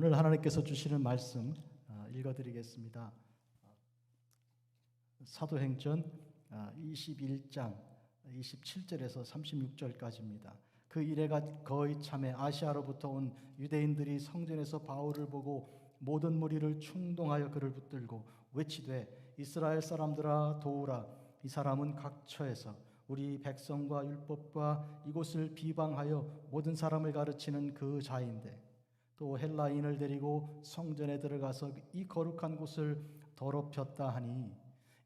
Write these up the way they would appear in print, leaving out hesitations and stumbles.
오늘 하나님께서 주시는 말씀 읽어드리겠습니다. 사도행전 21장 27절에서 36절까지입니다. 그 이래가 거의 참에 아시아로부터 온 유대인들이 성전에서 바울을 보고 모든 무리를 충동하여 그를 붙들고 외치되 이스라엘 사람들아 도우라. 이 사람은 각처에서 우리 백성과 율법과 이곳을 비방하여 모든 사람을 가르치는 그 자인데 또 헬라인을 데리고 성전에 들어가서 이 거룩한 곳을 더럽혔다 하니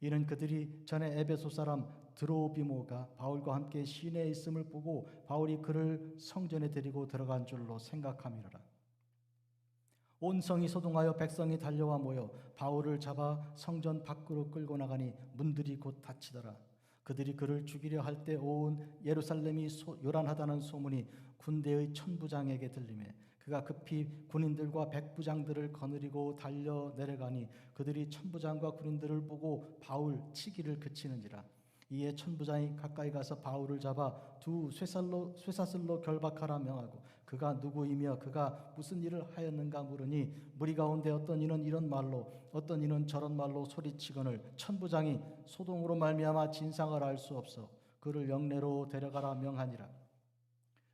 이는 그들이 전에 에베소 사람 드로비모가 바울과 함께 시내에 있음을 보고 바울이 그를 성전에 데리고 들어간 줄로 생각함이로라. 온 성이 소동하여 백성이 달려와 모여 바울을 잡아 성전 밖으로 끌고 나가니 문들이 곧 닫히더라. 그들이 그를 죽이려 할 때 온 예루살렘이 요란하다는 소문이 군대의 천부장에게 들리매 그가 급히 군인들과 백부장들을 거느리고 달려 내려가니 그들이 천부장과 군인들을 보고 바울 치기를 그치는지라. 이에 천부장이 가까이 가서 바울을 잡아 두 쇠사슬로 결박하라 명하고 그가 누구이며 그가 무슨 일을 하였는가 물으니 무리 가운데 어떤 이는 이런 말로 어떤 이는 저런 말로 소리치거늘 천부장이 소동으로 말미암아 진상을 알 수 없어 그를 영내로 데려가라 명하니라.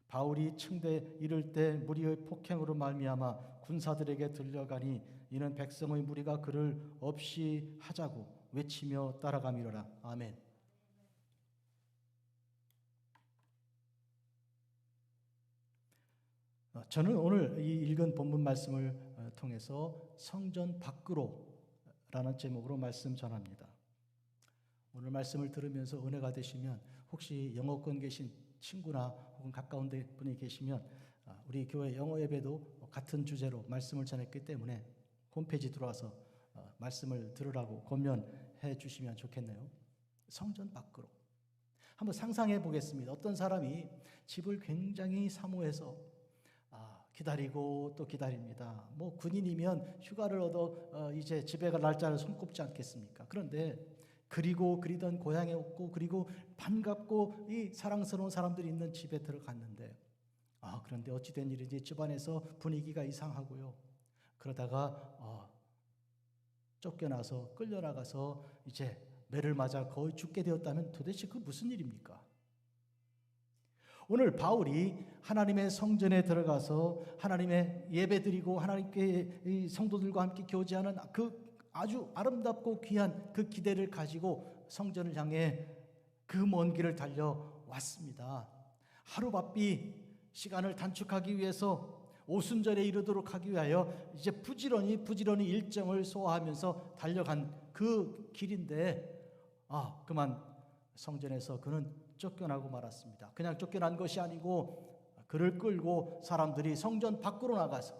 바울이 층대 이를 때 무리의 폭행으로 말미암아 군사들에게 들려가니 이는 백성의 무리가 그를 없이 하자고 외치며 따라가미로라. 아멘. 저는 오늘 이 읽은 본문 말씀을 통해서 성전 밖으로 라는 제목으로 말씀 전합니다. 오늘 말씀을 들으면서 은혜가 되시면 혹시 영어권 계신 친구나 혹은 가까운 데 분이 계시면 우리 교회 영어 예배도 같은 주제로 말씀을 전했기 때문에 홈페이지 들어와서 말씀을 들으라고 권면해 주시면 좋겠네요. 성전 밖으로 한번 상상해 보겠습니다. 어떤 사람이 집을 굉장히 사모해서 기다리고 또 기다립니다. 뭐 군인이면 휴가를 얻어 이제 집에 갈 날짜를 손꼽지 않겠습니까? 그런데 그리던 고향에 없고 그리고 반갑고 이 사랑스러운 사람들이 있는 집에 들어갔는데 그런데 어찌된 일인지 집안에서 분위기가 이상하고요. 그러다가 쫓겨나서 끌려나가서 이제 매를 맞아 거의 죽게 되었다면 도대체 그 무슨 일입니까? 오늘 바울이 하나님의 성전에 들어가서 하나님의 예배드리고 하나님께 성도들과 함께 교제하는 그 아주 아름답고 귀한 그 기대를 가지고 성전을 향해 그 먼 길을 달려왔습니다. 하루바삐 시간을 단축하기 위해서 오순절에 이르도록 하기 위하여 이제 부지런히 일정을 소화하면서 달려간 그 길인데 그만 성전에서 그는 쫓겨나고 말았습니다. 그냥 쫓겨난 것이 아니고 그를 끌고 사람들이 성전 밖으로 나가서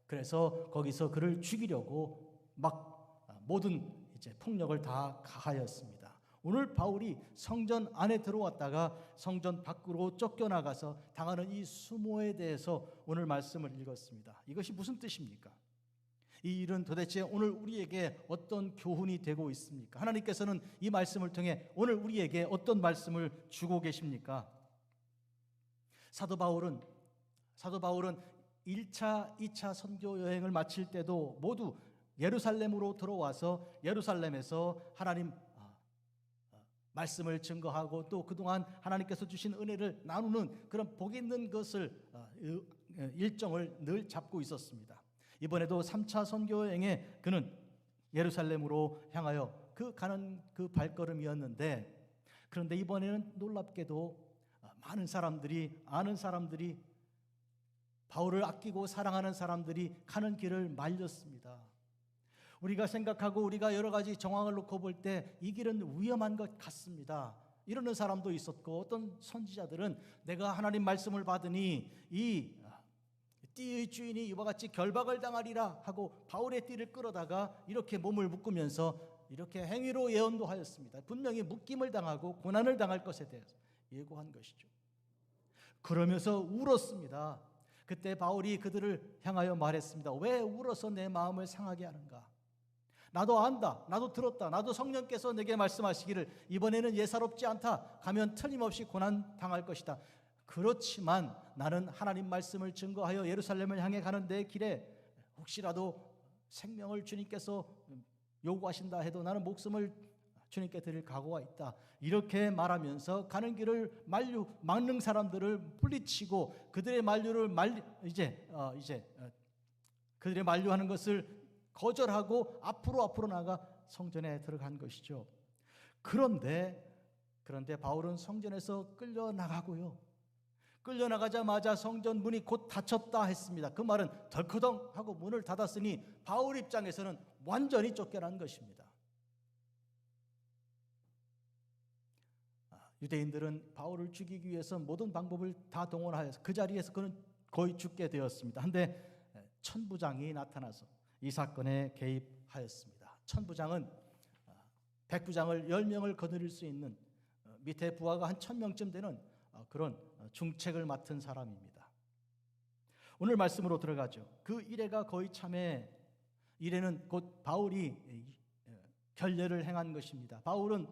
그래서 거기서 그를 죽이려고 막 모든 이제 폭력을 다 가하였습니다. 오늘 바울이 성전 안에 들어왔다가 성전 밖으로 쫓겨나가서 당하는 이 수모에 대해서 오늘 말씀을 읽었습니다. 이것이 무슨 뜻입니까? 이 일은 도대체 오늘 우리에게 어떤 교훈이 되고 있습니까? 하나님께서는 이 말씀을 통해 오늘 우리에게 어떤 말씀을 주고 계십니까? 사도 바울은 1차, 2차 선교 여행을 마칠 때도 모두 예루살렘으로 들어와서 예루살렘에서 하나님 말씀을 증거하고 또 그동안 하나님께서 주신 은혜를 나누는 그런 복 있는 것을 일정을 늘 잡고 있었습니다. 이번에도 3차 선교여행에 그는 예루살렘으로 향하여 가는 그 발걸음이었는데 그런데 이번에는 놀랍게도 많은 사람들이 아는 사람들이 바울을 아끼고 사랑하는 사람들이 가는 길을 말렸습니다. 우리가 생각하고 우리가 여러 가지 정황을 놓고 볼 때 이 길은 위험한 것 같습니다. 이러는 사람도 있었고 어떤 선지자들은 내가 하나님 말씀을 받으니 이 띠의 주인이 이와 같이 결박을 당하리라 하고 바울의 띠를 끌어다가 이렇게 몸을 묶으면서 이렇게 행위로 예언도 하였습니다. 분명히 묶임을 당하고 고난을 당할 것에 대해서 예고한 것이죠. 그러면서 울었습니다. 그때 바울이 그들을 향하여 말했습니다. 왜 울어서 내 마음을 상하게 하는가? 나도 안다. 나도 들었다. 나도 성령께서 내게 말씀하시기를 이번에는 예사롭지 않다. 가면 틀림없이 고난 당할 것이다. 그렇지만 나는 하나님 말씀을 증거하여 예루살렘을 향해 가는 내 길에 혹시라도 생명을 주님께서 요구하신다 해도 나는 목숨을 주님께 드릴 각오가 있다. 이렇게 말하면서 가는 길을 막는 사람들을 물리치고 그들의 만류를 그들의 만류하는 것을 거절하고 앞으로 나가 성전에 들어간 것이죠. 그런데 바울은 성전에서 끌려나가고요. 끌려나가자마자 성전 문이 곧 닫혔다 했습니다. 그 말은 덜커덩 하고 문을 닫았으니 바울 입장에서는 완전히 쫓겨난 것입니다. 유대인들은 바울을 죽이기 위해서 모든 방법을 다 동원하여서 그 자리에서 그는 거의 죽게 되었습니다. 한데 천부장이 나타나서 이 사건에 개입하였습니다. 천부장은 백부장을 10명을 거느릴 수 있는 밑에 부하가 한 1000명쯤 되는 그런 중책을 맡은 사람입니다. 오늘 말씀으로 들어가죠. 그 이래가 거의 참에 이래는 곧 바울이 결례를 행한 것입니다. 바울은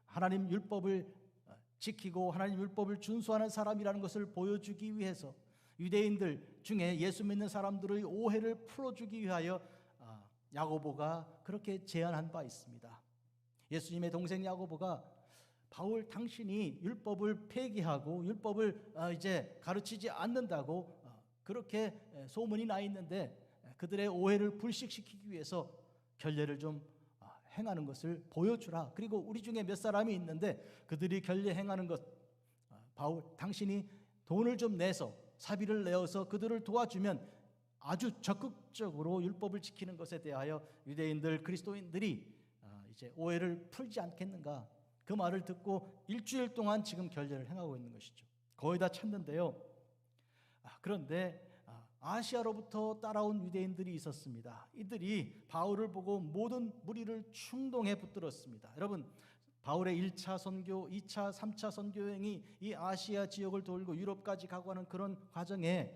하나님 율법을 지키고 하나님 율법을 준수하는 사람이라는 것을 보여주기 위해서 유대인들 중에 예수 믿는 사람들의 오해를 풀어주기 위하여 야고보가 그렇게 제안한 바 있습니다. 예수님의 동생 야고보가 바울 당신이 율법을 폐기하고 율법을 이제 가르치지 않는다고 그렇게 소문이 나 있는데 그들의 오해를 불식시키기 위해서 결례를 좀 행하는 것을 보여주라. 그리고 우리 중에 몇 사람이 있는데 그들이 결례 행하는 것, 바울 당신이 돈을 좀 내서 사비를 내어서 그들을 도와주면 아주 적극적으로 율법을 지키는 것에 대하여 유대인들 그리스도인들이 이제 오해를 풀지 않겠는가. 그 말을 듣고 일주일 동안 지금 결례를 행하고 있는 것이죠. 거의 다 찾는데요. 그런데 아시아로부터 따라온 유대인들이 있었습니다. 이들이 바울을 보고 모든 무리를 충동에 붙들었습니다. 여러분, 바울의 1차 선교, 2차, 3차 선교 여행이 이 아시아 지역을 돌고 유럽까지 가고 하는 그런 과정에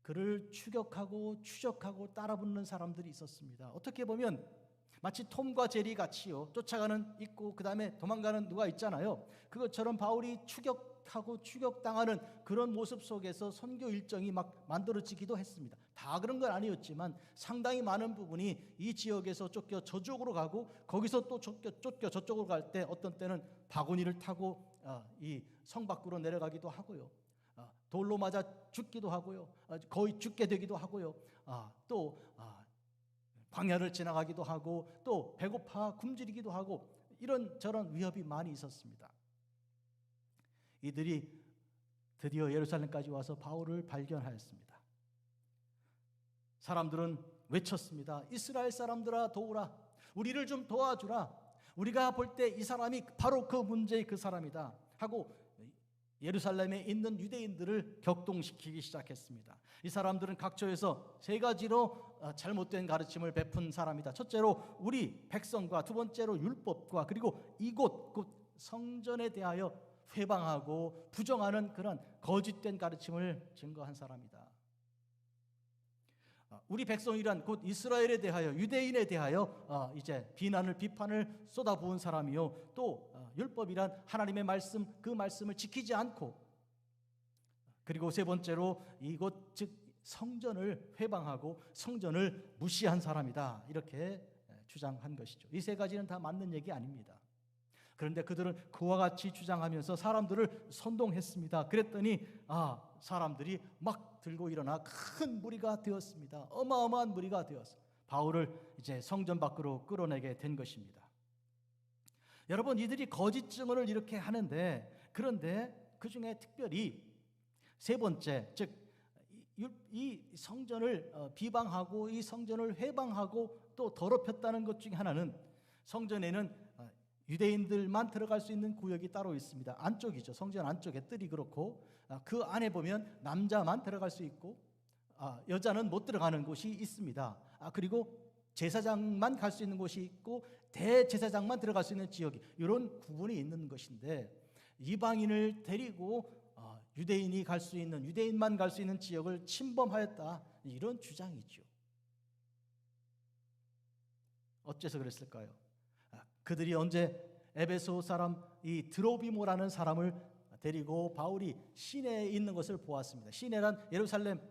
그를 추격하고 추적하고 따라붙는 사람들이 있었습니다. 어떻게 보면 마치 톰과 제리 같이요, 쫓아가는 있고 그 다음에 도망가는 누가 있잖아요. 그것처럼 바울이 추격하고 추격당하는 그런 모습 속에서 선교 일정이 막 만들어지기도 했습니다. 다 그런 건 아니었지만 상당히 많은 부분이 이 지역에서 쫓겨 저쪽으로 가고 거기서 또 쫓겨 저쪽으로 갈 때 어떤 때는 바구니를 타고 이 성 밖으로 내려가기도 하고요. 돌로 맞아 죽기도 하고요. 거의 죽게 되기도 하고요. 또 광야를 지나가기도 하고 또 배고파 굶주리기도 하고 이런저런 위협이 많이 있었습니다. 이들이 드디어 예루살렘까지 와서 바울을 발견하였습니다. 사람들은 외쳤습니다. 이스라엘 사람들아 도우라. 우리를 좀 도와주라. 우리가 볼 때 이 사람이 바로 그 문제의 그 사람이다 하고 예루살렘에 있는 유대인들을 격동시키기 시작했습니다. 이 사람들은 각처에서 세 가지로 잘못된 가르침을 베푼 사람이다. 첫째로 우리 백성과, 두 번째로 율법과, 그리고 이곳 곧 성전에 대하여 회방하고 부정하는 그런 거짓된 가르침을 증거한 사람이다. 우리 백성이란 곧 이스라엘에 대하여, 유대인에 대하여 이제 비판을 쏟아부은 사람이요, 또 율법이란 하나님의 말씀, 그 말씀을 지키지 않고, 그리고 세 번째로 이곳 즉 성전을 회방하고 성전을 무시한 사람이다. 이렇게 주장한 것이죠. 이 세 가지는 다 맞는 얘기 아닙니다. 그런데 그들은 그와 같이 주장하면서 사람들을 선동했습니다. 그랬더니 사람들이 막 들고 일어나 큰 무리가 되었습니다. 어마어마한 무리가 되어서 바울을 이제 성전 밖으로 끌어내게 된 것입니다. 여러분, 이들이 거짓 증언을 이렇게 하는데, 그런데 그 중에 특별히 세 번째, 즉 이 성전을 비방하고 이 성전을 회방하고 또 더럽혔다는 것 중에 하나는, 성전에는 유대인들만 들어갈 수 있는 구역이 따로 있습니다. 안쪽이죠. 성전 안쪽에 뜰이 그렇고 그 안에 보면 남자만 들어갈 수 있고 여자는 못 들어가는 곳이 있습니다. 그리고 제사장만 갈 수 있는 곳이 있고 대제사장만 들어갈 수 있는 지역이, 이런 구분이 있는 것인데, 이방인을 데리고 유대인이 갈 수 있는, 유대인만 갈 수 있는 지역을 침범하였다, 이런 주장이죠. 어째서 그랬을까요? 그들이 언제 에베소 사람 이 드로비모라는 사람을 데리고 바울이 시내에 있는 것을 보았습니다. 시내란 예루살렘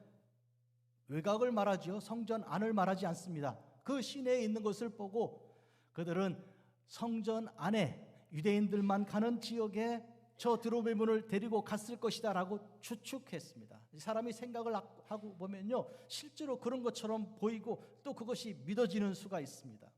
외곽을 말하지요. 성전 안을 말하지 않습니다. 그 시내에 있는 것을 보고 그들은 성전 안에 유대인들만 가는 지역에 저 드로벨 문을 데리고 갔을 것이다 라고 추측했습니다. 사람이 생각을 하고 보면요, 실제로 그런 것처럼 보이고 또 그것이 믿어지는 수가 있습니다.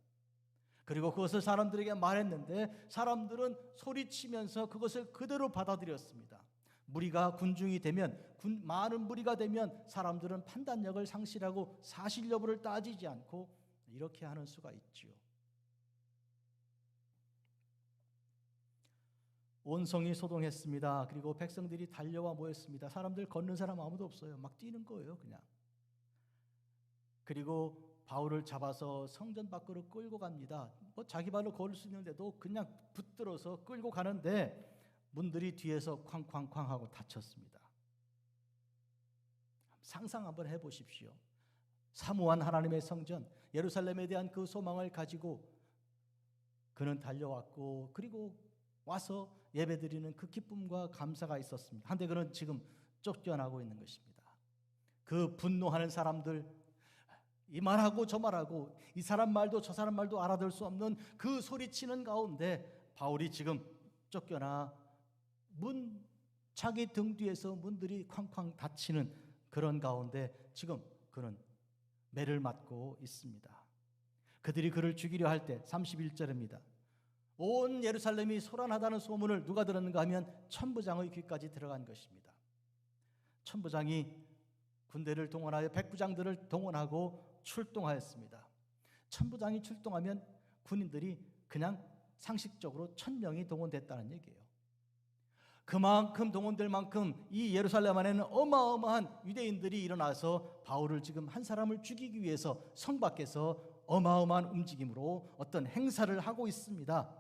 그리고 그것을 사람들에게 말했는데 사람들은 소리치면서 그것을 그대로 받아들였습니다. 무리가 군중이 되면, 많은 무리가 되면 사람들은 판단력을 상실하고 사실 여부를 따지지 않고 이렇게 하는 수가 있지요. 온 성이 소동했습니다. 그리고 백성들이 달려와 모였습니다. 사람들 걷는 사람 아무도 없어요. 막 뛰는 거예요, 그냥. 그리고 바울을 잡아서 성전 밖으로 끌고 갑니다. 자기 발로 걸을 수 있는데도 그냥 붙들어서 끌고 가는데 문들이 뒤에서 쾅쾅쾅 하고 닫혔습니다. 상상 한번 해보십시오. 사모한 하나님의 성전, 예루살렘에 대한 그 소망을 가지고 그는 달려왔고, 그리고 와서 예배드리는 그 기쁨과 감사가 있었습니다. 한데 그는 지금 쫓겨나고 있는 것입니다. 그 분노하는 사람들, 이 말하고 저 말하고 이 사람 말도 저 사람 말도 알아들 수 없는 그 소리치는 가운데 바울이 지금 쫓겨나 자기 등 뒤에서 문들이 쾅쾅 닫히는 그런 가운데 지금 그는 매를 맞고 있습니다. 그들이 그를 죽이려 할 때 31절입니다. 온 예루살렘이 소란하다는 소문을 누가 들었는가 하면 천부장의 귀까지 들어간 것입니다. 천부장이 군대를 동원하여 백부장들을 동원하고 출동하였습니다. 천부장이 출동하면 군인들이 그냥 상식적으로 1000명이 동원됐다는 얘기예요. 그만큼 동원될 만큼 이 예루살렘 안에는 어마어마한 유대인들이 일어나서 바울을 지금 한 사람을 죽이기 위해서 성 밖에서 어마어마한 움직임으로 어떤 행사를 하고 있습니다.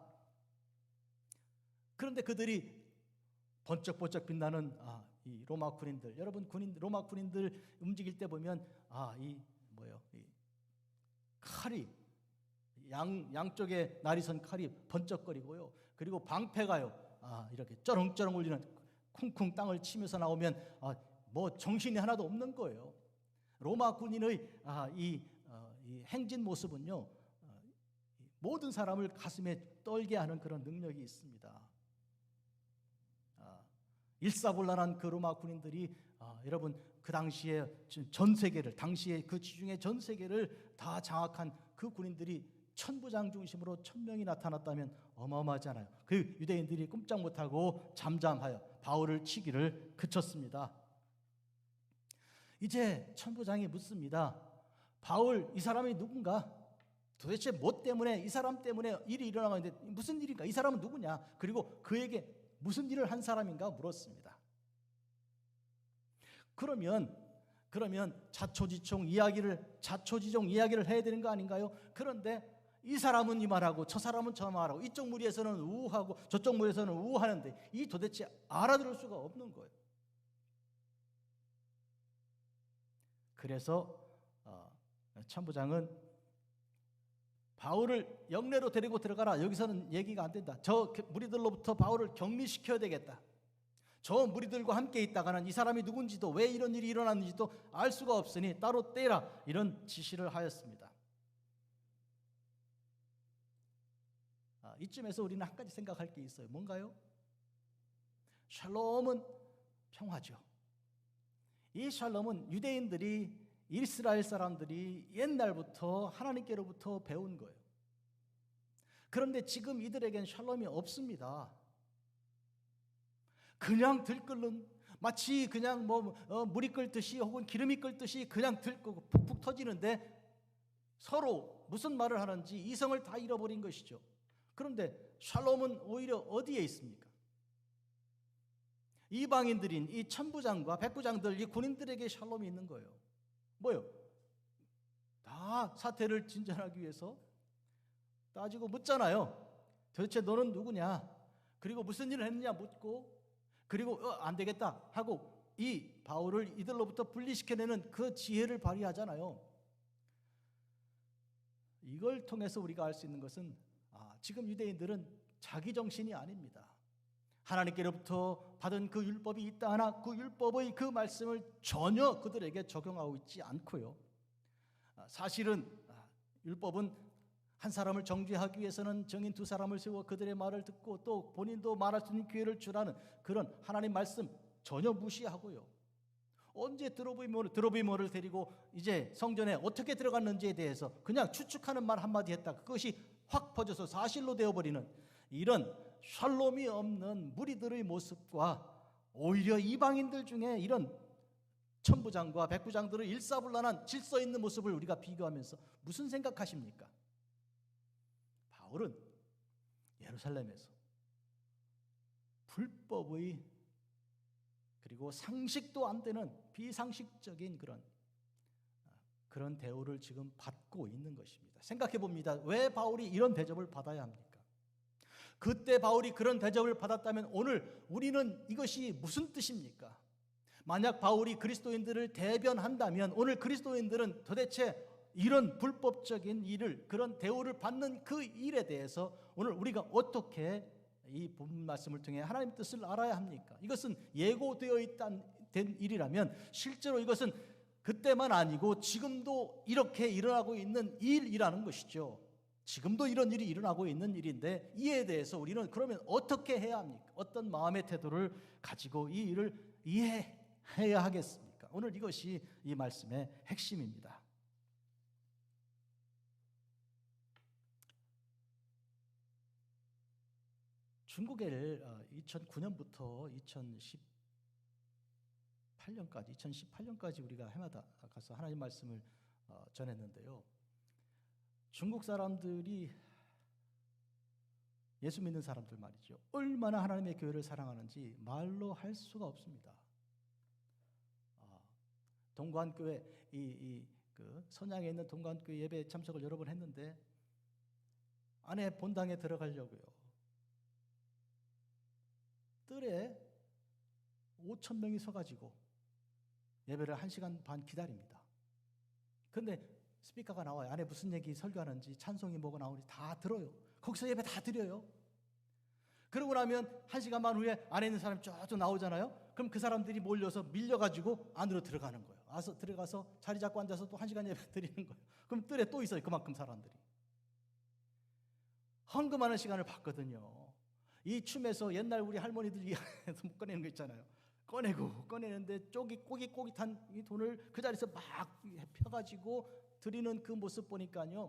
그런데 그들이 번쩍번쩍 빛나는 이 로마 군인들, 여러분 로마 군인들 움직일 때 보면 이 칼이 양쪽에 날이 선 칼이 번쩍거리고요. 그리고 방패가요. 이렇게 쩌렁쩌렁 울리는, 쿵쿵 땅을 치면서 나오면 뭐 정신이 하나도 없는 거예요. 로마 군인의 이 행진 모습은요, 모든 사람을 가슴에 떨게 하는 그런 능력이 있습니다. 일사불란한 그 로마 군인들이 여러분 그 당시에 전 세계를, 당시에 그 지중해 전 세계를 다 장악한 그 군인들이 천부장 중심으로 1000명이 나타났다면 어마어마하잖아요. 그 유대인들이 꼼짝 못하고 잠잠하여 바울을 치기를 그쳤습니다. 이제 천부장이 묻습니다. 바울, 이 사람이 누군가? 도대체 뭐 때문에, 이 사람 때문에 일이 일어나는데 무슨 일인가? 이 사람은 누구냐? 그리고 그에게 무슨 일을 한 사람인가 물었습니다. 그러면 자초지종 이야기를 해야 되는 거 아닌가요? 그런데 이 사람은 이 말하고 저 사람은 저 말하고 이쪽 무리에서는 우하고 저쪽 무리에서는 우하는데 이 도대체 알아들을 수가 없는 거예요. 그래서 천부장은 바울을 영내로 데리고 들어가라. 여기서는 얘기가 안 된다. 저 무리들로부터 바울을 격리시켜야 되겠다. 저 무리들과 함께 있다가는 이 사람이 누군지도 왜 이런 일이 일어났는지도 알 수가 없으니 따로 떼라. 이런 지시를 하였습니다. 이쯤에서 우리는 한 가지 생각할 게 있어요. 뭔가요? 샬롬은 평화죠. 이 샬롬은 유대인들이, 이스라엘 사람들이 옛날부터 하나님께로부터 배운 거예요. 그런데 지금 이들에겐 샬롬이 없습니다. 그냥 들끓는, 마치 그냥 물이 끓듯이 혹은 기름이 끓듯이 그냥 들끓고 푹푹 터지는데 서로 무슨 말을 하는지 이성을 다 잃어버린 것이죠. 그런데 샬롬은 오히려 어디에 있습니까? 이방인들인 이 천부장과 백부장들, 이 군인들에게 샬롬이 있는 거예요. 뭐요? 다 사태를 진전하기 위해서 따지고 묻잖아요. 도대체 너는 누구냐? 그리고 무슨 일을 했느냐 묻고, 그리고 안 되겠다 하고 이 바울을 이들로부터 분리시켜내는 그 지혜를 발휘하잖아요. 이걸 통해서 우리가 알 수 있는 것은 지금 유대인들은 자기 정신이 아닙니다. 하나님께로부터 받은 그 율법이 있다 하나 그 율법의 그 말씀을 전혀 그들에게 적용하고 있지 않고요. 사실은 율법은 한 사람을 정죄하기 위해서는 증인 두 사람을 세워 그들의 말을 듣고 또 본인도 말할 수 있는 기회를 주라는 그런 하나님 말씀 전혀 무시하고요. 언제 드로비모를 데리고 이제 성전에 어떻게 들어갔는지에 대해서 그냥 추측하는 말 한마디 했다. 그것이 확 퍼져서 사실로 되어버리는 이런 샬롬이 없는 무리들의 모습과 오히려 이방인들 중에 이런 천부장과 백부장들의 일사불란한 질서 있는 모습을 우리가 비교하면서 무슨 생각하십니까? 바울은 예루살렘에서 불법의 그리고 상식도 안 되는 비상식적인 그런 대우를 지금 받고 있는 것입니다. 생각해 봅니다. 왜 바울이 이런 대접을 받아야 합니까? 그때 바울이 그런 대접을 받았다면 오늘 우리는 이것이 무슨 뜻입니까? 만약 바울이 그리스도인들을 대변한다면 오늘 그리스도인들은 도대체 이런 불법적인 일을 그런 대우를 받는 그 일에 대해서 오늘 우리가 어떻게 이 본 말씀을 통해 하나님의 뜻을 알아야 합니까? 이것은 예고되어 된 일이라면 실제로 이것은 그때만 아니고 지금도 이렇게 일어나고 있는 일이라는 것이죠. 지금도 이런 일이 일어나고 있는 일인데 이에 대해서 우리는 그러면 어떻게 해야 합니까? 어떤 마음의 태도를 가지고 이 일을 이해해야 하겠습니까? 오늘 이것이 이 말씀의 핵심입니다. 중국에 2009년부터 2018년까지 우리가 해마다 가서 하나님 말씀을 전했는데요. 중국 사람들이 예수 믿는 사람들 말이죠. 얼마나 하나님의 교회를 사랑하는지 말로 할 수가 없습니다. 동관교회 그 선양에 있는 동관교회 예배 참석을 여러 번 했는데 안에 본당에 들어가려고요. 뜰에 5,000명이 서가지고 예배를 1시간 반 기다립니다. 그런데 스피커가 나와요. 안에 무슨 얘기 설교하는지 찬송이 뭐가 나오는지 다 들어요. 거기서 예배 다 드려요. 그러고 나면 1시간 반 후에 안에 있는 사람이 쫙 나오잖아요. 그럼 그 사람들이 몰려서 밀려가지고 안으로 들어가는 거예요. 들어가서 자리 잡고 앉아서 또 1시간 예배 드리는 거예요. 그럼 뜰에 또 있어요. 그만큼 사람들이. 헌금하는 시간을 봤거든요. 이 춤에서 옛날 우리 할머니들이 못 꺼내는 거 있잖아요. 꺼내는데 꼬깃꼬깃한 이 돈을 그 자리에서 막 펴가지고 드리는 그 모습 보니까요.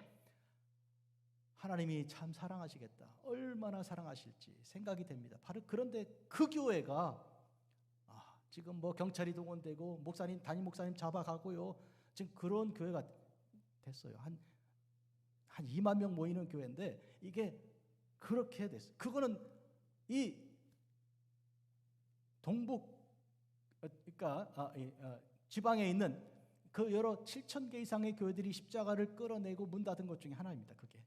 하나님이 참 사랑하시겠다. 얼마나 사랑하실지 생각이 됩니다. 바로 그런데 그 교회가 지금 뭐 경찰이 동원되고 담임 목사님 잡아가고요. 지금 그런 교회가 됐어요. 한 2만 명 모이는 교회인데 이게 그렇게 됐어요. 그거는 이 동북 그러니까 지방에 있는 그 여러 7,000개 이상의 교회들이 십자가를 끌어내고 문 닫은 것 중에 하나입니다. 그게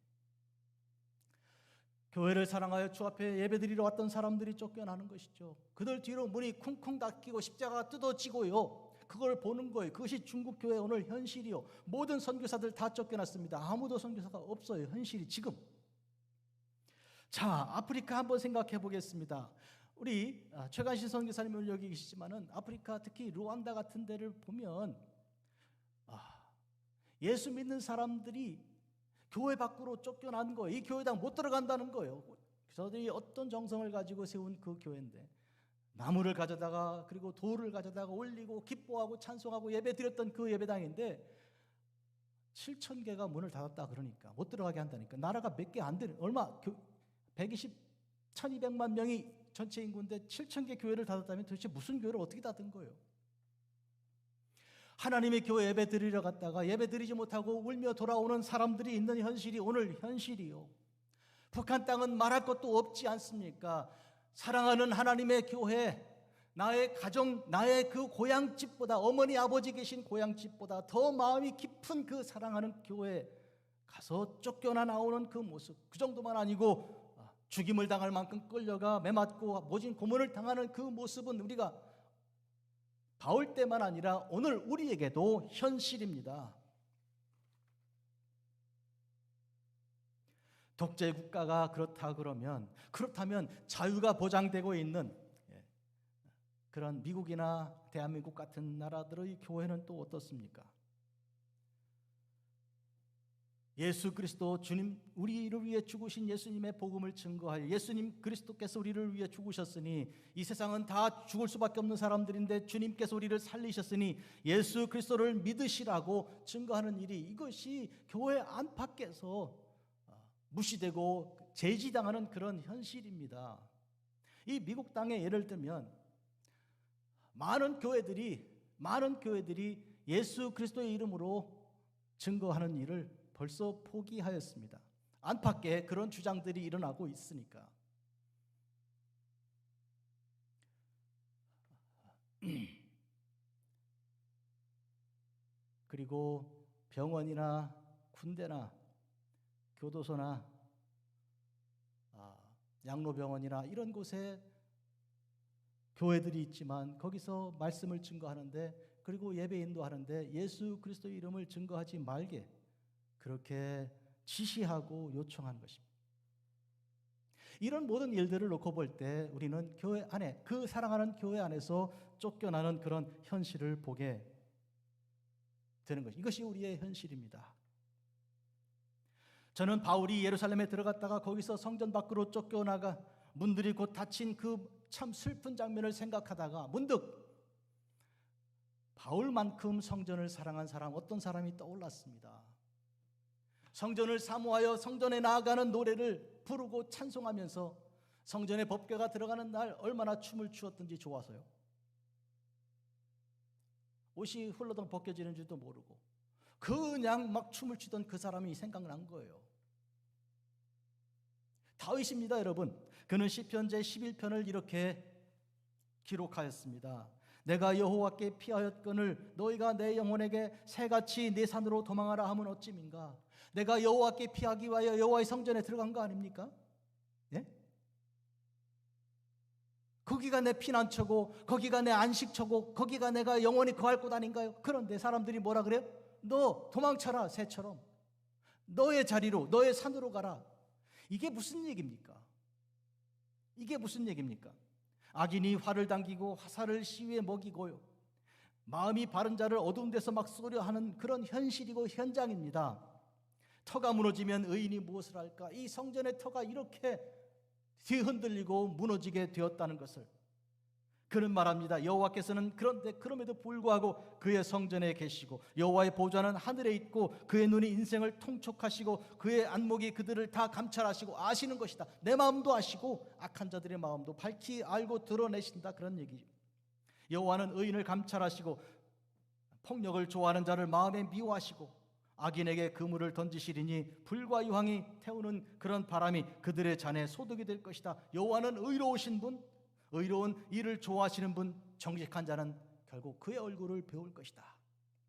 교회를 사랑하여 주 앞에 예배드리러 왔던 사람들이 쫓겨나는 것이죠. 그들 뒤로 문이 쿵쿵 닫히고 십자가가 뜯어지고요. 그걸 보는 거예요. 그것이 중국 교회 오늘 현실이요. 모든 선교사들 다 쫓겨났습니다. 아무도 선교사가 없어요. 현실이 지금. 자, 아프리카 한번 생각해 보겠습니다. 우리 최관신 선교사님은 여기 계시지만은 아프리카 특히 루안다 같은 데를 보면 예수 믿는 사람들이 교회 밖으로 쫓겨난 거예요. 이 교회당 못 들어간다는 거예요. 저들이 어떤 정성을 가지고 세운 그 교회인데 나무를 가져다가 그리고 돌을 가져다가 올리고 기뻐하고 찬송하고 예배드렸던 그 예배당인데 7,000개가 문을 닫았다 그러니까 못 들어가게 한다니까. 나라가 몇 개 안 되는 1,200만 명이 전체 인구인데 7,000개 교회를 닫았다면 도대체 무슨 교회를 어떻게 닫은 거예요? 하나님의 교회 예배 드리러 갔다가 예배 드리지 못하고 울며 돌아오는 사람들이 있는 현실이 오늘 현실이요. 북한 땅은 말할 것도 없지 않습니까? 사랑하는 하나님의 교회, 나의 가정, 나의 그 고향집보다 어머니 아버지 계신 고향집보다 더 마음이 깊은 그 사랑하는 교회 가서 쫓겨나 나오는 그 모습, 그 정도만 아니고 죽임을 당할 만큼 끌려가 매맞고 모진 고문을 당하는 그 모습은 우리가 바울 때만 아니라 오늘 우리에게도 현실입니다. 독재 국가가 그렇다면 자유가 보장되고 있는 그런 미국이나 대한민국 같은 나라들의 교회는 또 어떻습니까? 예수 그리스도 주님, 우리를 위해 죽으신 예수님의 복음을 증거하여 예수님 그리스도께서 우리를 위해 죽으셨으니 이 세상은 다 죽을 수밖에 없는 사람들인데 주님께서 우리를 살리셨으니 예수 그리스도를 믿으시라고 증거하는 일이, 이것이 교회 안팎에서 무시되고 제지당하는 그런 현실입니다. 이 미국 땅에 예를 들면 많은 교회들이 예수 그리스도의 이름으로 증거하는 일을 벌써 포기하였습니다. 안팎에 그런 주장들이 일어나고 있으니까. 그리고 병원이나 군대나 교도소나 양로병원이나 이런 곳에 교회들이 있지만 거기서 말씀을 증거하는데, 그리고 예배 인도하는데 예수 그리스도의 이름을 증거하지 말게 그렇게 지시하고 요청한 것입니다. 이런 모든 일들을 놓고 볼 때 우리는 교회 안에, 그 사랑하는 교회 안에서 쫓겨나는 그런 현실을 보게 되는 것입니다. 이것이 우리의 현실입니다. 저는 바울이 예루살렘에 들어갔다가 거기서 성전 밖으로 쫓겨나가 문들이 곧 닫힌 그 참 슬픈 장면을 생각하다가 문득 바울만큼 성전을 사랑한 사람, 어떤 사람이 떠올랐습니다. 성전을 사모하여 성전에 나아가는 노래를 부르고 찬송하면서 성전에 법궤가 들어가는 날 얼마나 춤을 추었던지 좋아서요. 옷이 훌러덩 벗겨지는 줄도 모르고 그냥 막 춤을 추던 그 사람이 생각난 거예요. 다윗입니다, 여러분. 그는 시편 제11편을 이렇게 기록하였습니다. 내가 여호와께 피하였거늘 너희가 내 영혼에게 새같이 내 산으로 도망하라 함은 어찌민가. 내가 여호와께 피하기 위하여 여호와의 성전에 들어간 거 아닙니까? 예? 거기가 내 피난처고 거기가 내 안식처고 거기가 내가 영원히 거할 곳 아닌가요? 그런데 사람들이 뭐라 그래요? 너 도망쳐라, 새처럼. 너의 자리로, 너의 산으로 가라. 이게 무슨 얘기입니까? 이게 무슨 얘기입니까? 악인이 활을 당기고 화살을 시위에 먹이고요, 마음이 바른 자를 어두운 데서 막 쏘려 하는 그런 현실이고 현장입니다. 터가 무너지면 의인이 무엇을 할까? 이 성전의 터가 이렇게 뒤흔들리고 무너지게 되었다는 것을 그는 말합니다. 여호와께서는 그럼에도 불구하고 그의 성전에 계시고 여호와의 보좌는 하늘에 있고 그의 눈이 인생을 통촉하시고 그의 안목이 그들을 다 감찰하시고 아시는 것이다. 내 마음도 아시고 악한 자들의 마음도 밝히 알고 드러내신다. 그런 얘기죠. 여호와는 의인을 감찰하시고 폭력을 좋아하는 자를 마음에 미워하시고 악인에게 그물을 던지시리니 불과 유황이 태우는 그런 바람이 그들의 잔에 소득이 될 것이다. 여호와는 의로우신 분, 의로운 일을 좋아하시는 분, 정직한 자는 결국 그의 얼굴을 배울 것이다.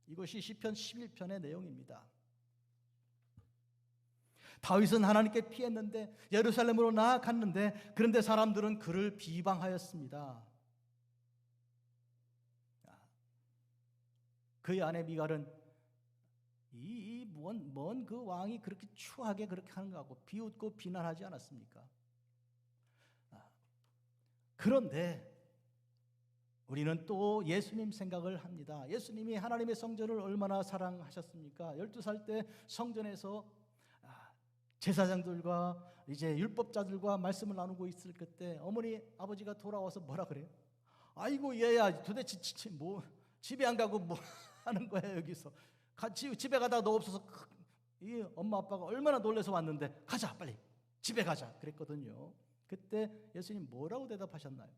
이것이 시편 11편의 내용입니다. 다윗은 하나님께 피했는데 예루살렘으로 나아갔는데 그런데 사람들은 그를 비방하였습니다. 그의 아내 미갈은 뭔 그 왕이 그렇게 추하게 그렇게 하는 거 하고 비웃고 비난하지 않았습니까? 그런데 우리는 또 예수님 생각을 합니다. 예수님이 하나님의 성전을 얼마나 사랑하셨습니까? 12살 때 성전에서 제사장들과 이제 율법자들과 말씀을 나누고 있을 그때 어머니 아버지가 돌아와서 뭐라 그래요? 아이고 얘야 도대체 뭐 집에 안 가고 뭐 하는 거야 여기서. 같이 집에 가다가 너 없어서 이 엄마 아빠가 얼마나 놀라서 왔는데 가자 빨리 집에 가자 그랬거든요. 그때 예수님 뭐라고 대답하셨나요?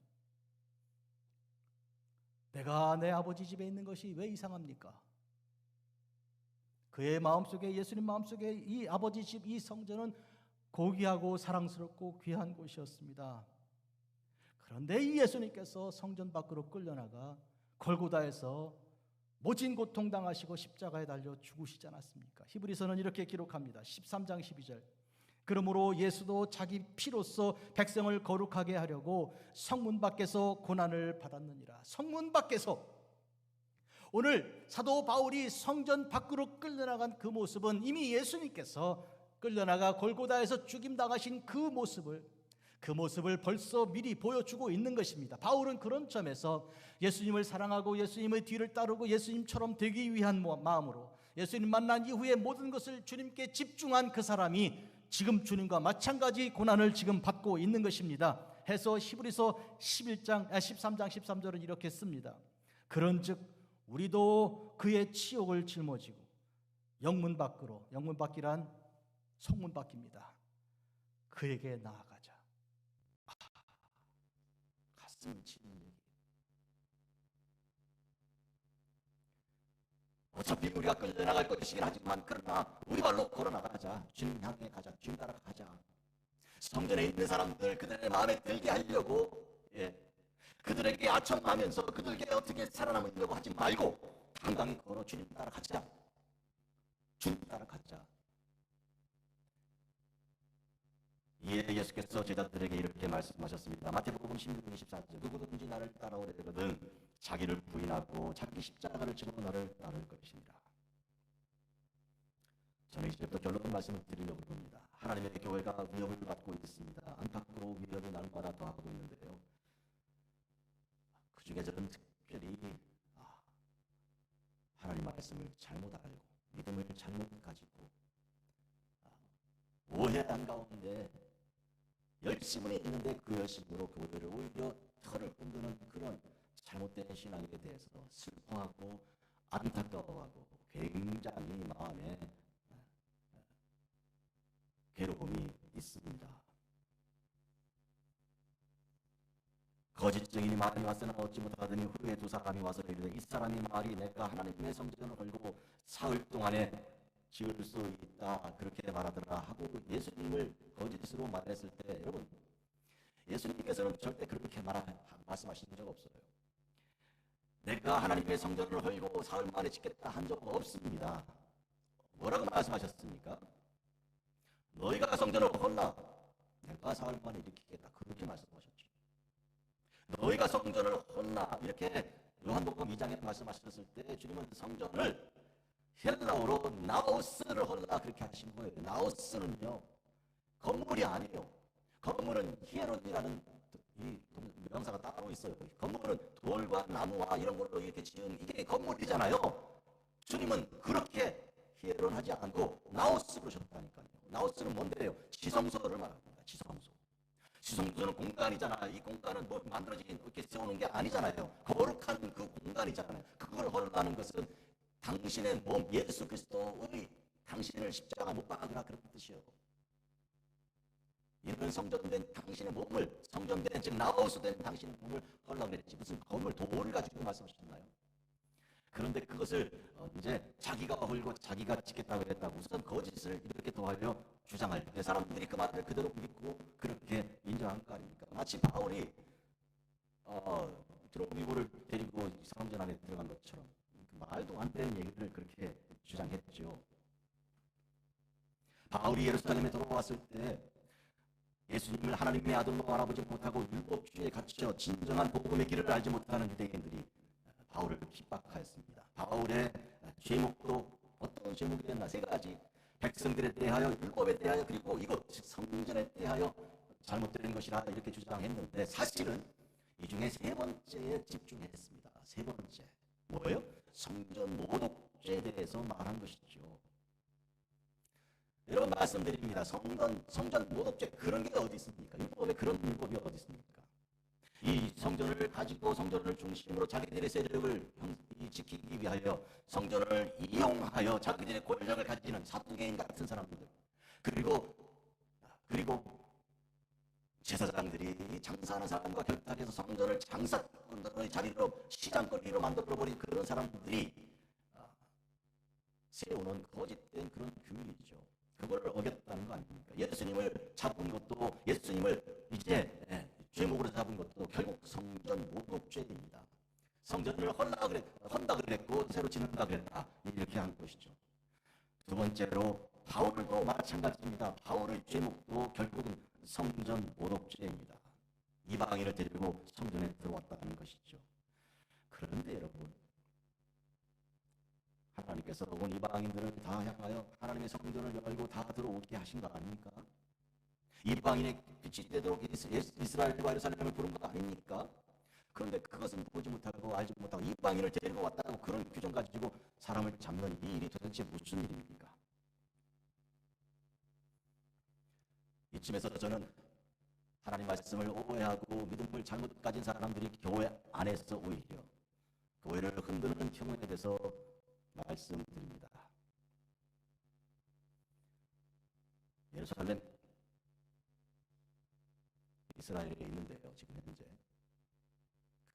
내가 내 아버지 집에 있는 것이 왜 이상합니까? 그의 마음속에, 예수님 마음속에 이 아버지 집, 이 성전은 고귀하고 사랑스럽고 귀한 곳이었습니다. 그런데 이 예수님께서 성전 밖으로 끌려나가 골고다에서 모진 고통 당하시고 십자가에 달려 죽으시지 않았습니까? 히브리서는 이렇게 기록합니다. 13장 12절. 그러므로 예수도 자기 피로써 백성을 거룩하게 하려고 성문 밖에서 고난을 받았느니라. 성문 밖에서. 오늘 사도 바울이 성전 밖으로 끌려나간 그 모습은 이미 예수님께서 끌려나가 골고다에서 죽임당하신 그 모습을 벌써 미리 보여주고 있는 것입니다. 바울은 그런 점에서 예수님을 사랑하고 예수님의 뒤를 따르고 예수님처럼 되기 위한 마음으로 예수님 만난 이후에 모든 것을 주님께 집중한 그 사람이 지금 주님과 마찬가지 고난을 지금 받고 있는 것입니다. 해서 히브리서 13장 13절은 이렇게 씁니다. 그런즉 우리도 그의 치욕을 짊어지고 영문 밖이란 성문 밖입니다. 그에게 나아가자. 가슴 치는 얘기. 어차피 우리가 끌려나갈 것이긴 하지만 그러나 우리 발로 걸어나가자. 주님 향해 가자. 주님 따라가자. 성전에 있는 사람들 그들의 마음에 들게 하려고 그들에게 아첨하면서 그들에게 어떻게 살아남으려고 하지 말고 당당히 걸어 주님 따라가자. 주님 따라가자. 이에 예수께서 제자들에게 이렇게 말씀하셨습니다. 마태복음 16장 24절 누구든지 나를 따라오려거든 자기를 부인하고 자기 십자가를 지고 나를 따를 것입니다. 저는 이제부터 결론 말씀을 드리려고 합니다. 하나님의 교회가 위협을 받고 있습니다. 안팎으로 위협이 날마다 더하고 있는데요. 그 중에 저는 특별히 하나님 말씀을 잘못 알고 믿음을 잘못 가지고 오해한 가운데 열심히 있는데 그 열심으로 교회를 오히려 털을 흔드는 그런 잘못된 신앙에 대해서 슬퍼하고 안타까워하고 굉장히 마음에 괴로움이 있습니다. 거짓 증인이 많이 왔으나 얻지 못하더니 후에 두 사람이 와서 이르되 이 사람이 말이 내가 하나님의 성전을 헐고 사흘 동안에 지을 수 있다 그렇게 말하더라 하고 예수님을 거짓으로 말했을 때 여러분 예수님께서는 절대 그렇게 말씀하신 적 없어요. 내가 하나님의 성전을 헐고 사흘 만에 짓겠다 한 적 없습니다. 뭐라고 말씀하셨습니까? 너희가 성전을 헐라 내가 사흘 만에 일으키겠다 그렇게 말씀하셨죠. 너희가 성전을 헐라 이렇게 요한복음 2장에 말씀하셨을 때 주님은 성전을 헬라어로 나오스를 헐라 그렇게 하신 거예요. 나오스는요 건물이 아니에요. 건물은 히에론이라는 이 명사가 따로 있어요. 건물은 돌과 나무와 이런 걸로 이렇게 지은 이게 건물이잖아요. 주님은 그렇게 히에론하지 않고 나오스 그러셨다니까요. 나오스는 뭔데요? 지성소를 말합니다. 지성소는 공간이잖아. 이 공간은 뭐 만들어진 이렇게 세우는 게 아니잖아요. 거룩한 그 공간이잖아요. 그걸 헐라는 것은 당신의 몸 예수 그리스도의 당신을 십자가 못 박으라 그런 뜻이요. 이런 성전된 당신의 몸을 성전된 즉 나오스된 당신의 몸을 헐라고 그랬지 무슨 건물 돌을 가지고 말씀하셨나요? 그런데 그것을 이제 자기가 헐고 자기가 짓겠다고 그랬다고 우선 거짓을 이렇게 도하려 주장할 때 사람들이 그 말을 그대로 믿고 그렇게 인정한 거 아닙니까? 마치 바울이 드로미고를 데리고 성전 안에 들어간 것처럼 말도 안 되는 얘기를 그렇게 주장했죠. 바울이 예루살렘에 돌아왔을 때 예수님을 하나님의 아들로 알아보지 못하고 율법주의에 갇혀 진정한 복음의 길을 알지 못하는 유대인들이 바울을 핍박하였습니다. 바울의 죄목도 어떤 죄목이었나? 세 가지. 백성들에 대하여 율법에 대하여 그리고 이것 성전에 대하여 잘못된 것이라 이렇게 주장했는데 사실은 이 중에 세 번째에 집중했습니다. 세 번째 뭐예요? 성전 모독죄에 대해서 말한 것이죠. 여러분 말씀드립니다. 성전 모독죄 그런 게 어디 있습니까? 율법에 그런 율법이 어디 있습니까? 이 성전을 가지고 성전을 중심으로 자기들의 세력을 지키기 위하여 성전을 이용하여 자기들의 권력을 가지는 사두개인 같은 사람들 그리고 제사장들이 장사하는 사람과 결탁해서 성전을 장사꾼들의 자리로 시장거리로 만들어버린 그런 사람들이 세우는 거짓된 그런 규율이죠. 그걸 어겼다는 거 아닙니까? 예수님을 잡은 것도 예수님을 이제 죄목으로 잡은 것도 결국 성전 모독죄입니다. 성전을 헌다 그랬고 새로 짓는다 그랬다 이렇게 한 것이죠. 두 번째로 바울도 마찬가지입니다. 바울의 죄목도 결국은 성전 모독죄입니다. 이방인을 데리고 성전에 들어왔다는 것이죠. 그런데 여러분 하나님께서 온 이방인들을 다 향하여 하나님의 성전을 열고 다 들어오게 하신 거 아닙니까? 이방인의 빛이 되도록 이스라엘과 예루살렘을 부른 거 아닙니까? 그런데 그것은 보지 못하고 알지 못하고 이방인을 데리고 왔다고 그런 규정 가지고 사람을 잡는 이 일이 도대체 무슨 일입니까? 이쯤에서 저는 하나님 말씀을 오해하고 믿음을 잘못 가진 사람들이 교회 안에서 오히려 교회를 흔드는 경우에 대해서 말씀드립니다. 예루살렘 이스라엘에 있는데요. 지금 현재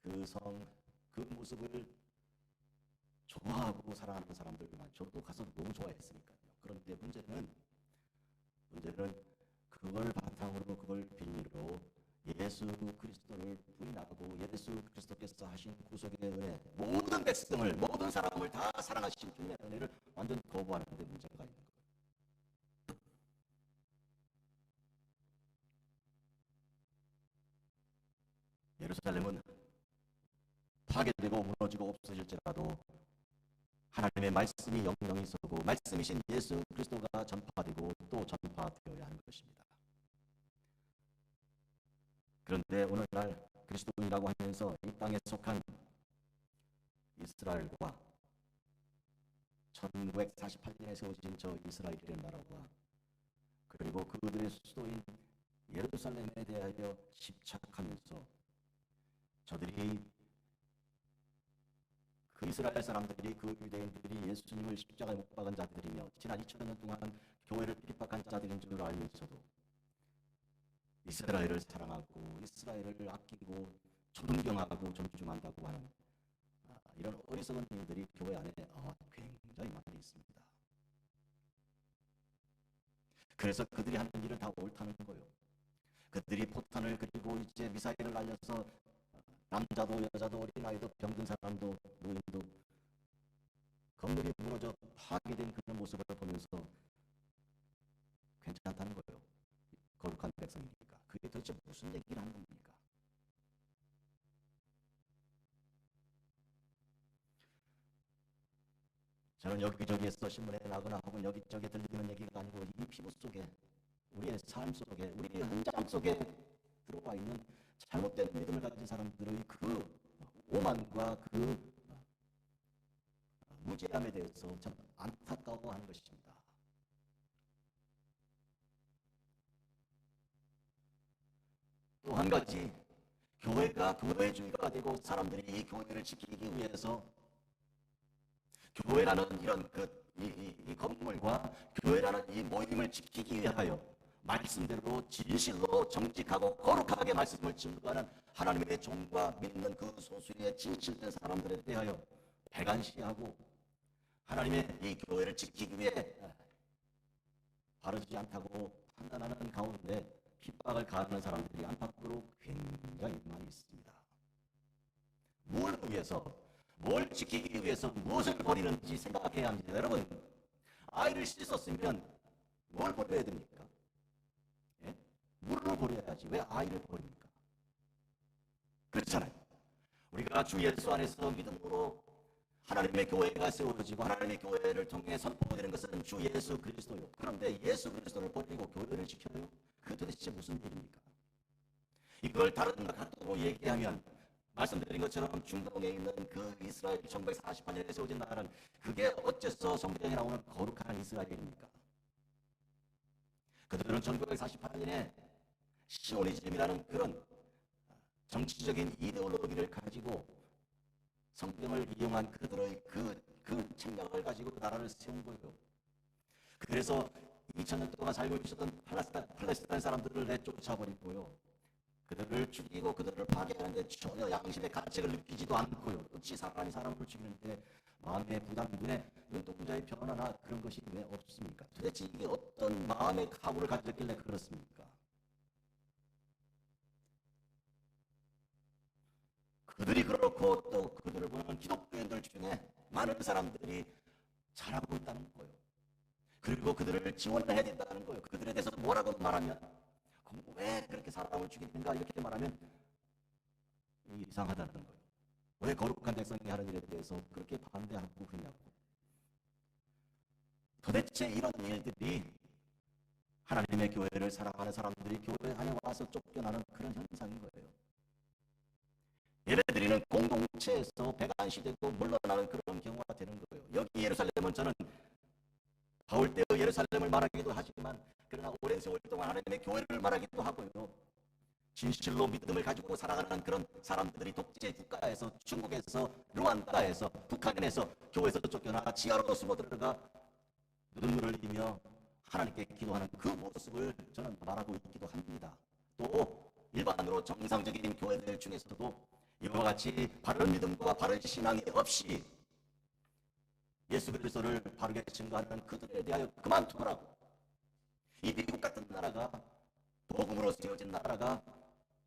그 성, 그 모습을 좋아하고 사랑하는 사람들만 저도 가서 너무 좋아했으니까요. 그런데 문제는 그걸 바탕으로 그걸 빌미로 예수 그리스도를 부인하고 예수 그리스도께서 하신 구속의 은혜, 모든 백성을 모든 사람을 다 사랑하신 주님의 은혜를 완전 거부하는 데 문제가 있는 거예요. 예루살렘은 파괴되고 무너지고 없어질지라도 하나님의 말씀이 영영이 서고 말씀이신 예수 그리스도가 전파되고 또 전파되어야 하는 것입니다. 그런데 오늘날 그리스도인이라고 하면서 이 땅에 속한 이스라엘과 1948년에 세워진 저 이스라엘이라는 나라와 그리고 그들의 수도인 예루살렘에 대하여 집착하면서 저들이 그 이스라엘 사람들이 그 유대인들이 예수님을 십자가에 못 박은 자들이며 지난 2000년 동안 교회를 핍박한 자들인 줄 알면서도 이스라엘을 사랑하고 이스라엘을 아끼고 존경하고 존중한다고 하는 이런 어리석은 일들이 교회 안에 굉장히 많이 있습니다. 그래서 그들이 하는 일은 다 옳다는 거예요. 그들이 포탄을 그리고 이제 미사일을 날려서 남자도 여자도 어린아이도 병든 사람도 노인도 건물이 무너져 파괴된 그런 모습을 보면서 괜찮다는 거예요. 거룩한 백성이니까. 그게 도대체 무슨 얘기를 하는 겁니까? 저는 여기저기에서 신문에 나거나 혹은 여기저기 들리는 얘기가 아니고 이 피부 속에 우리의 삶 속에 우리의 현장 속에 들어와 있는 잘못된 믿음을 가진 사람들의 그 오만과 그 무죄함에 대해서 참 안타까워하는 것입니다. 또 한 가지, 교회가 교회주의가 되고 사람들이 이 교회를 지키기 위해서 교회라는 이런 이 건물과 교회라는 이 모임을 지키기 위하여 말씀대로 진실로 정직하고 거룩하게 말씀을 증거하는 하나님의 종과 믿는 그 소수의 진실된 사람들에 대하여 배관시하고 하나님의 이 교회를 지키기 위해 바르지 않다고 판단하는 가운데 핍박을 가하는 사람들이 안팎으로 굉장히 많이 있습니다. 뭘 위해서, 뭘 지키기 위해서 무엇을 버리는지 생각해야 합니다. 여러분, 아이를 씻었으면 뭘 버려야 됩니까? 예? 물을 버려야지. 왜 아이를 버립니까? 그렇잖아요. 우리가 주 예수 안에서 믿음으로 하나님의 교회가 세워지고 하나님의 교회를 통해 선포되는 것은 주 예수 그리스도요. 그런데 예수 그리스도를 버리고 교회를 지켜요? 그 도대체 무슨 일입니까? 이걸 다른 나라로 얘기하면 말씀드린 것처럼 중동에 있는 그 이스라엘 1948년에 세워진 나라는 그게 어째서 성경에 나오는 거룩한 이스라엘입니까? 그들은 1948년에 시오니즘이라는 그런 정치적인 이데올로기를 가지고 성경을 이용한 그들의 그 책략을 가지고 나라를 세운 거예요. 그래서 2000년 동안 살고 있었던 팔레스타인 사람들을 내쫓아버리고요. 그들을 죽이고 그들을 파괴하는데 전혀 양심의 가책을 느끼지도 않고요. 어찌 사람이 사람을 죽이는데 마음의 부담, 눈에 눈동자의 변화나 그런 것이 왜 없습니까? 도대체 이게 어떤 마음의 각오를 가졌길래 그렇습니까? 그들이 그렇고 또 그들을 보는 기독교인들 중에 많은 사람들이 잘하고 있다는 거예요. 그리고 그들을 지원을 해야 된다는 거예요. 그들에 대해서 뭐라고 말하면 왜 그렇게 사람을 죽이는가 이렇게 말하면 이상하다는 거예요. 왜 거룩한 백성이 하는 일에 대해서 그렇게 반대하고 그러냐고. 도대체 이런 일들이 하나님의 교회를 사랑하는 사람들이 교회 안에 와서 쫓겨나는 그런 현상인 거예요. 예배드리는 공동체에서 배관시되고 물러나는 그런 경우가 되는 거예요. 여기 예루살렘은 저는 바울 때의 예루살렘을 말하기도 하지만 그러나 오랜 세월 동안 하나님의 교회를 말하기도 하고요. 진실로 믿음을 가지고 살아가는 그런 사람들이 독재 국가에서, 중국에서, 루안다에서, 북한에서, 교회에서 쫓겨나 지하로 숨어 들어가 눈물을 흘리며 하나님께 기도하는 그 모습을 저는 말하고 있기도 합니다. 또 일반으로 정상적인 교회들 중에서도 이와 같이 바른 믿음과 바른 신앙이 없이 예수 그리스도를 바르게 증거하는 그들에 대하여 그만두라고, 이 미국 같은 나라가, 복음으로 세워진 나라가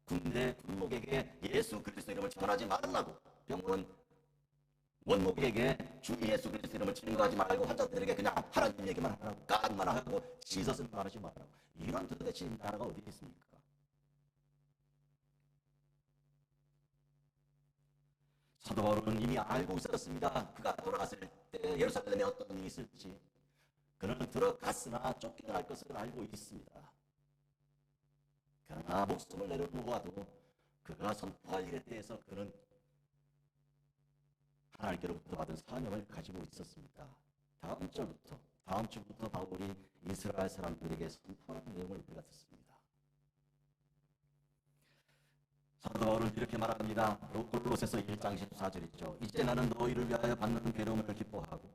군대 군목에게 예수 그리스도 이름을 전하지 말라고, 병원 원목에게 주 예수 그리스도 이름을 증거하지 말고 환자들에게 그냥 하나님 얘기만 하라고, 깐만 하고 지서스는 말하지 말라고, 이런 도대체 나라가 어디 있습니까? 사도 바울은 이미 알고 있었습니다. 그가 돌아갔을 때 예루살렘에 어떤 일이 있을지. 그는 들어갔으나 쫓겨날 것을 알고 있습니다. 그러나 목숨을 내려놓아도 그가 선포할 일에 대해서 그는 하나님께로부터 받은 사명을 가지고 있었습니다. 다음 주부터 바울이 이스라엘 사람들에게 선포하는 내용을 우리가 듣습니다. 사도 바울은 이렇게 말합니다. 골로새서 1장 14절이죠. 이제 나는 너희를 위하여 받는 괴로움을 기뻐하고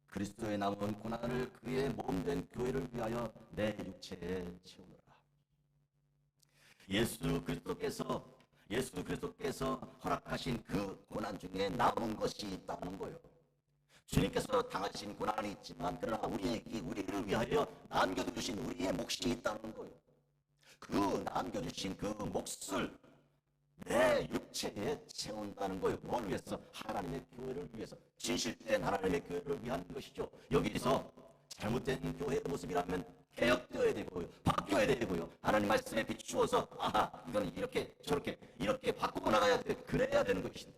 그리스도의 남은 고난을 그의 몸된 교회를 위하여 내 육체에 채우노라. 예수 그리스도께서 허락하신 그 고난 중에 남은 것이 있다는 거예요. 주님께서 당하신 고난이 있지만 그러나 우리를 위하여 남겨두신 우리의 몫이 있다는 거예요. 그 남겨주신 그 몫을 내 육체에 채운다는 거예요. 뭘 위해서? 하나님의 교회를 위해서, 진실된 하나님의 교회를 위한 것이죠. 여기서 잘못된 교회의 모습이라면 개혁되어야 되고요, 바뀌어야 되고요, 하나님 말씀에 비추어서 이거는 이렇게 저렇게 이렇게 바꾸고 나가야 돼, 그래야 되는 것인데,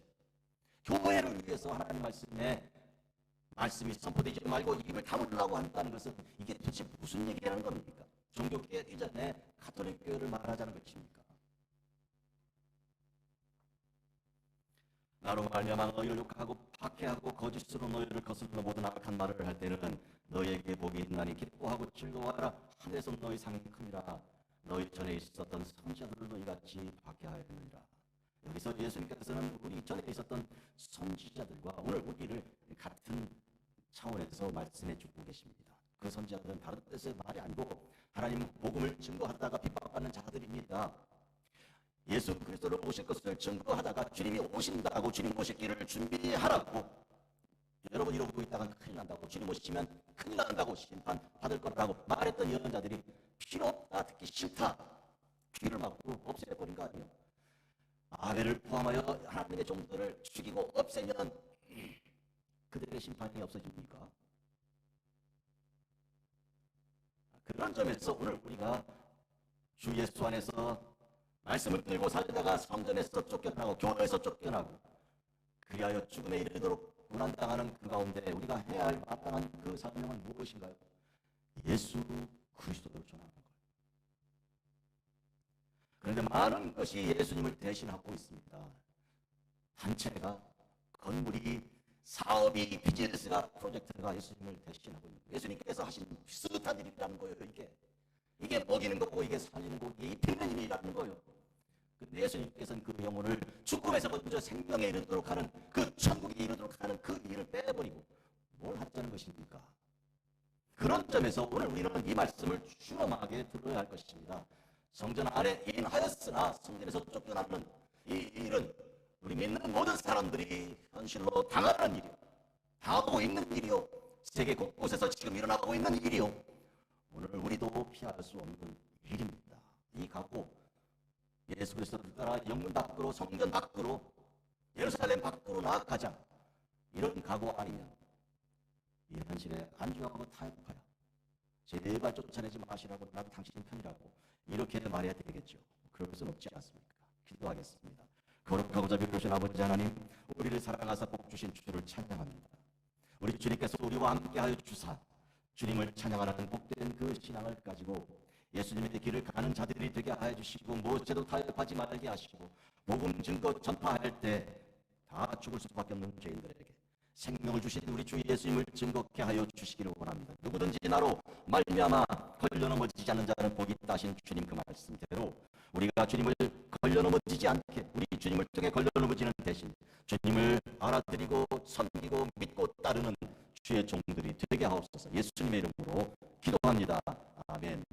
교회를 위해서 하나님 말씀이 선포되지 말고 입을 다물라고 한다는 것은 이게 도대체 무슨 얘기라는 겁니까? 종교개혁 이전에 가톨릭 교회를 말하자는 것입니까? 나로 말미암아 너희를 욕하고 박해하고 거짓으로 너희를 거슬러 모든 악한 말을 할 때는 너희에게 복이 있나니 기뻐하고 즐거워하라. 하늘에서 너희 상이 크니라. 너희 전에 있었던 선지자들도 이같이 박해하였느니라. 여기서 예수님께서는 우리 전에 있었던 선지자들과 오늘 우리를 같은 차원에서 말씀해 주고 계십니다. 그 선지자들은 다른 뜻의 말이 아니고 하나님 복음을 증거하다가 핍박받는 자들입니다. 예수 그리스도를 오실 것을 증거하다가 주님이 오신다고, 주님 오실 길을 준비하라고, 여러분 이러고 있다가 큰일 난다고, 주님 오시면 큰일 난다고, 심판 받을 거라고 말했던 예언자들이 필요 없다, 듣기 싫다, 귀를 막고 없애버린 거 아니에요. 아벨을 포함하여 하나님의 종들을 죽이고 없애면 그들의 심판이 없어집니까? 그런 점에서 오늘 우리가 주 예수 안에서 말씀을 들고 살다가 성전에서 쫓겨나고 교회에서 쫓겨나고 그리하여 죽음에 이르도록 고난당하는 그 가운데 우리가 해야 할 마땅한 그 사명은 무엇인가요? 예수 그리스도를 전하는 거예요. 그런데 많은 것이 예수님을 대신하고 있습니다. 단체가, 건물이, 사업이, 비즈니스가, 프로젝트가 예수님을 대신하고 있는 거예요. 예수님께서 하신 비슷한 일이라는 거예요. 이게 먹이는 거고 이게 살리는 거고 이게 입히는 일이라는 거예요. 근데 예수님께서는 그 영혼을 죽음에서 먼저 생명에 이르도록 하는, 그 천국에 이르도록 하는 그 일을 빼버리고 뭘 하자는 것입니까? 그런 점에서 오늘 우리는 이 말씀을 준엄하게 들어야 할 것입니다. 성전 안에 인하였으나 성전에서 쫓겨나는 이 일은 우리 믿는 모든 사람들이 현실로 당하는 일이요, 당하고 있는 일이요, 세계 곳곳에서 지금 일어나고 있는 일이요, 오늘 우리도 피할 수 없는 일입니다. 이 각오, 예수 그리스도를 따라 영문 밖으로, 성전 밖으로, 예루살렘 밖으로 나아가자, 이런 각오 아니면 이 현실에 안주하고 타협하여 제발 쫓아내지 마시라고, 나도 당신 편이라고 이렇게 말해야 되겠죠. 그럴 수는 없지 않습니까? 기도하겠습니다. 거룩하고 자비로우신 아버지 하나님, 우리를 사랑하사 복 주신 주를 찬양합니다. 우리 주님께서 우리와 함께하여 주사 주님을 찬양하는 복된 그 신앙을 가지고 예수님의 길을 가는 자들이 되게 하여 주시고 무엇에도 타협하지 말게 하시고 복음 증거 전파할 때 다 죽을 수밖에 없는 죄인들에게 생명을 주신 우리 주 예수님을 증거케 하여 주시기를 원합니다. 누구든지 나로 말미암아 걸려넘어지지 않는 자는 복이 있다 하신 주님 그 말씀대로 우리가 주님을 걸려넘어지지 않게 우리 주님을 통해 걸려넘어지는 대신 주님을 알아들이고 섬기고 믿고 따르는 주의 종들이 되게 하옵소서. 예수님의 이름으로 기도합니다. 아멘.